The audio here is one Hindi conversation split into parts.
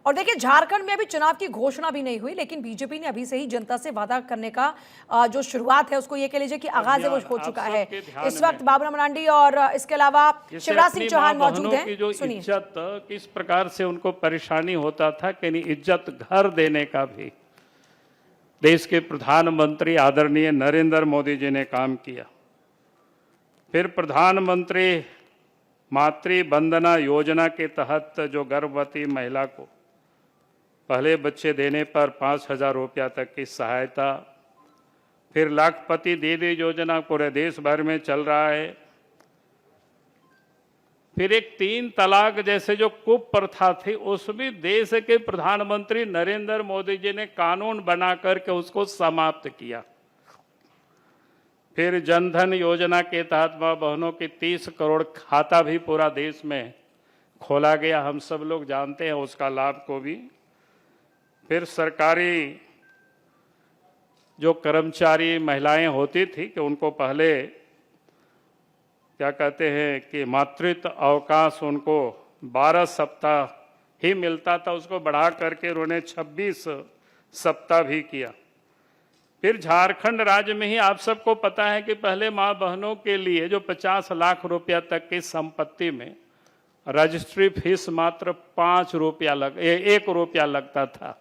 और देखिए झारखंड में अभी चुनाव की घोषणा भी नहीं हुई, लेकिन बीजेपी ने अभी से ही जनता से वादा करने का जो शुरुआत है उसको ये कह लीजिए कि आगाज है वो हो चुका है। इस वक्त बाबूराम मरांडी और इसके अलावा शिवराज सिंह चौहान मौजूद हैं। जो इज्जत किस प्रकार से उनको परेशानी होता था कि इज्जत घर देने का भी देश के प्रधानमंत्री आदरणीय नरेंद्र मोदी जी ने काम किया। फिर प्रधानमंत्री मातृ वंदना योजना के तहत जो गर्भवती महिला को पहले बच्चे देने पर 5,000 रुपया तक की सहायता, फिर लाखपति दीदी योजना पूरे देश भर में चल रहा है। फिर एक 3 तलाक जैसे जो कुप्रथा थी उसमें देश के प्रधानमंत्री नरेंद्र मोदी जी ने कानून बना करके उसको समाप्त किया। फिर जनधन योजना के तहत मां बहनों की 30 करोड़ खाता भी पूरा देश में खोला गया, हम सब लोग जानते हैं उसका लाभ को भी। फिर सरकारी जो कर्मचारी महिलाएं होती थी कि उनको पहले क्या कहते हैं कि मातृत्व अवकाश उनको 12 सप्ताह ही मिलता था, उसको बढ़ा करके उन्होंने 26 सप्ताह भी किया। फिर झारखंड राज्य में ही आप सबको पता है कि पहले मां बहनों के लिए जो 50 लाख रुपया तक की संपत्ति में रजिस्ट्री फीस मात्र 1 रुपया लगता था।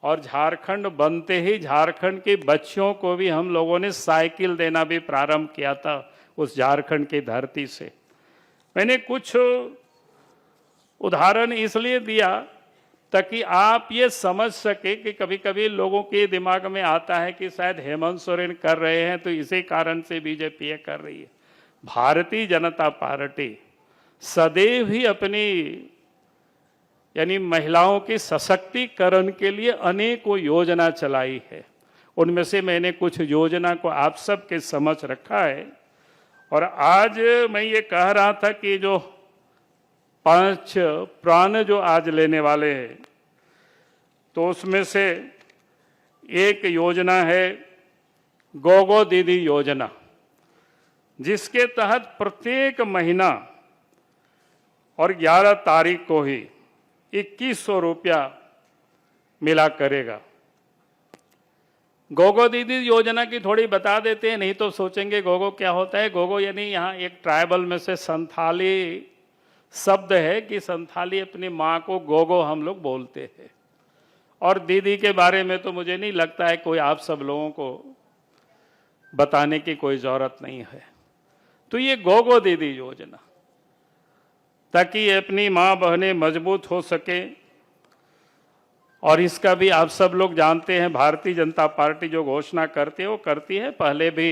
और झारखंड बनते ही झारखंड के बच्चों को भी हम लोगों ने साइकिल देना भी प्रारंभ किया था उस झारखंड की धरती से। मैंने कुछ उदाहरण इसलिए दिया ताकि आप ये समझ सके कि कभी कभी लोगों के दिमाग में आता है कि शायद हेमंत सोरेन कर रहे हैं तो इसी कारण से बीजेपी ये कर रही है। भारतीय जनता पार्टी सदैव ही अपनी यानी महिलाओं के सशक्तिकरण के लिए अनेकों योजना चलाई है। उनमें से मैंने कुछ योजना को आप सबके समझ रखा है। और आज मैं ये कह रहा था कि जो 5 प्राण जो आज लेने वाले हैं तो उसमें से एक योजना है गोगो दीदी योजना, जिसके तहत प्रत्येक महीना और 11 तारीख को ही 2100 रुपया मिला करेगा। गोगो दीदी योजना की थोड़ी बता देते हैं, नहीं तो सोचेंगे गोगो क्या होता है। गोगो यानी यहाँ एक ट्राइबल में से संथाली शब्द है कि संथाली अपनी माँ को गोगो हम लोग बोलते हैं। और दीदी के बारे में तो मुझे नहीं लगता है कोई आप सब लोगों को बताने की कोई जरूरत नहीं है। तो ये गोगो दीदी योजना ताकि अपनी माँ बहनें मजबूत हो सके। और इसका भी आप सब लोग जानते हैं भारतीय जनता पार्टी जो घोषणा करती है वो करती है, पहले भी